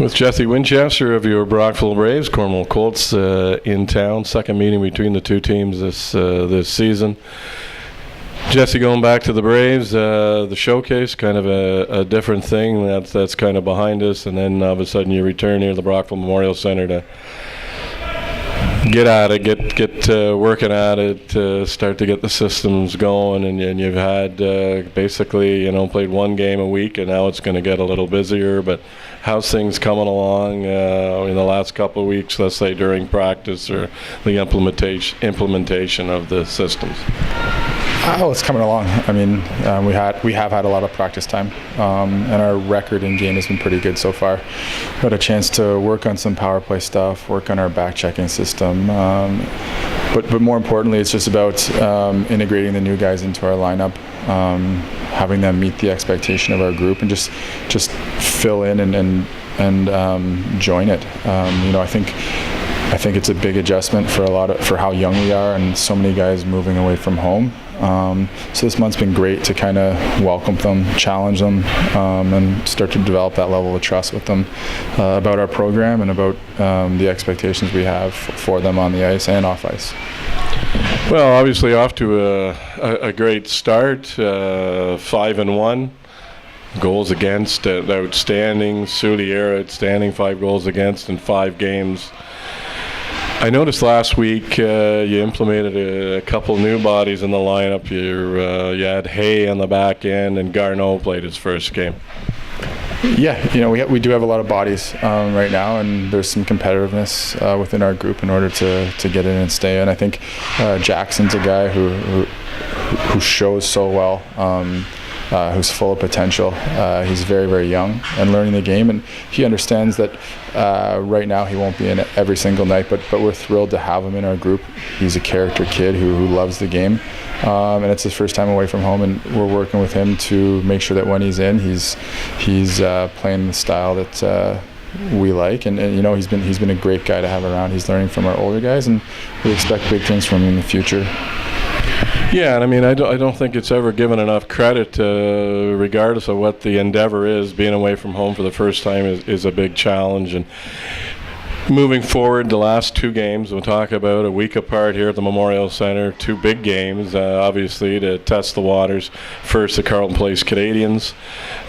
With Jesse Winchester of your Brockville Braves, Cornwall Colts in town. Second meeting between the two teams this season. Jesse, going back to the Braves, the showcase, kind of a different thing. That's kind of behind us, and then all of a sudden you return here to the Brockville Memorial Center to get at it, get working at it, start to get the systems going, and you've had basically played one game a week, and now it's going to get a little busier. But how's things coming along in the last couple of weeks, let's say during practice or the implementation of the systems? Oh, it's coming along. I mean, we have had a lot of practice time, and our record in game has been pretty good so far. We had a chance to work on some power play stuff, work on our back checking system, but more importantly, it's just about integrating the new guys into our lineup, having them meet the expectation of our group, and just fill in and join it. I think it's a big adjustment for how young we are, and so many guys moving away from home. So this month's been great to kind of welcome them, challenge them, and start to develop that level of trust with them about our program and about the expectations we have for them on the ice and off ice. Well, obviously off to a great start, 5-1. Goals against, outstanding. Soulier, outstanding, 5 goals against in 5 games. I noticed last week you implemented a couple new bodies in the lineup. You had Hay on the back end, and Garneau played his first game. Yeah, we do have a lot of bodies right now, and there's some competitiveness within our group in order to get in and stay in. I think Jackson's a guy who shows so well. Who's full of potential. He's very, very young and learning the game, and he understands that right now he won't be in it every single night, but we're thrilled to have him in our group. He's a character kid who loves the game, and it's his first time away from home, and we're working with him to make sure that when he's in, he's playing the style that we like, and he's been a great guy to have around. He's learning from our older guys, and we expect big things from him in the future. Yeah, and I mean, I don't think it's ever given enough credit, regardless of what the endeavor is. Being away from home for the first time is a big challenge. And moving forward, the last 2 games we'll talk about, a week apart here at the Memorial Centre, 2 big games, obviously, to test the waters. First, the Carleton Place Canadians.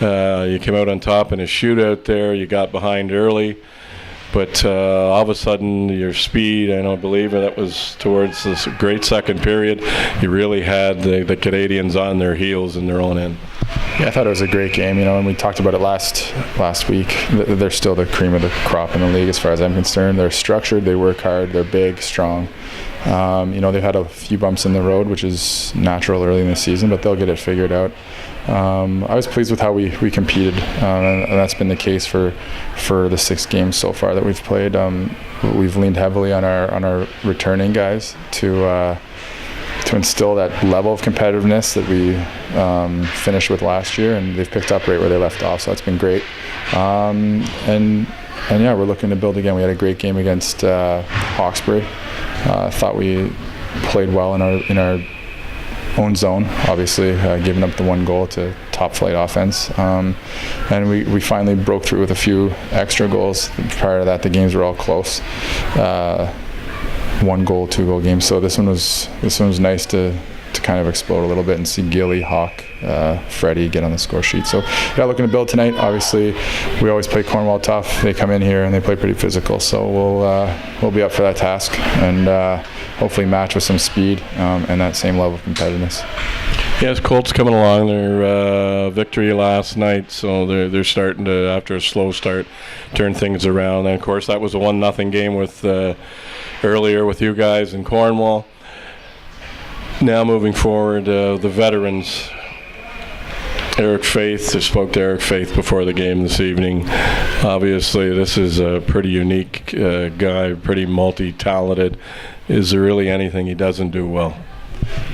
You came out on top in a shootout there. You got behind early. But all of a sudden, your speed, I believe that was towards this great second period. You really had the Canadians on their heels in their own end. Yeah, I thought it was a great game, and we talked about it last week. They're still the cream of the crop in the league as far as I'm concerned. They're structured, they work hard, they're big, strong. They've had a few bumps in the road, which is natural early in the season, but they'll get it figured out. I was pleased with how we competed, and that's been the case for the 6 games so far that we've played. We've leaned heavily on our returning guys to instill that level of competitiveness that we finished with last year, and they've picked up right where they left off, so that's been great. And yeah, we're looking to build again. We had a great game against Hawkesbury. Thought we played well in our own zone, obviously giving up the 1 goal to top flight offense, and we finally broke through with a few extra goals. Prior to that, the games were all close, 1 goal, 2 goal games. So this one was nice to kind of explode a little bit and see Gilly, Hawk, Freddie get on the score sheet. So yeah, looking to build tonight. Obviously, we always play Cornwall tough. They come in here and they play pretty physical, so we'll be up for that task, and hopefully match with some speed and that same level of competitiveness. Yes, Colts coming along. Their victory last night, so they're starting to, after a slow start, turn things around. And of course, that was a 1-0 game with earlier with you guys in Cornwall. Now moving forward, the veterans. Eric Faith, I spoke to Eric Faith before the game this evening. Obviously, this is a pretty unique guy, pretty multi-talented. Is there really anything he doesn't do well?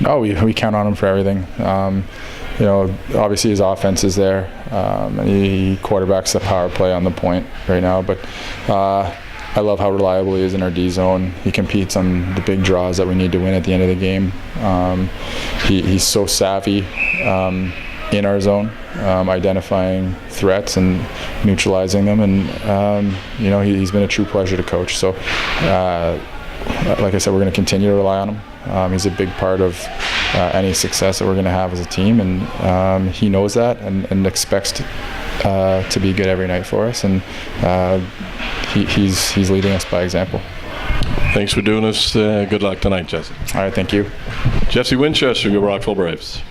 No, we count on him for everything. Obviously his offense is there, and he quarterbacks the power play on the point right now, but I love how reliable he is in our D zone. He competes on the big draws that we need to win at the end of the game. He's so savvy in our zone, identifying threats and neutralizing them, and he's been a true pleasure to coach. So, like I said, we're going to continue to rely on him. He's a big part of any success that we're going to have as a team, and he knows that and expects to be good every night for us, and he's leading us by example. Thanks for doing this. Good luck tonight, Jesse. All right, thank you. Jesse Winchester, your Rockville Braves.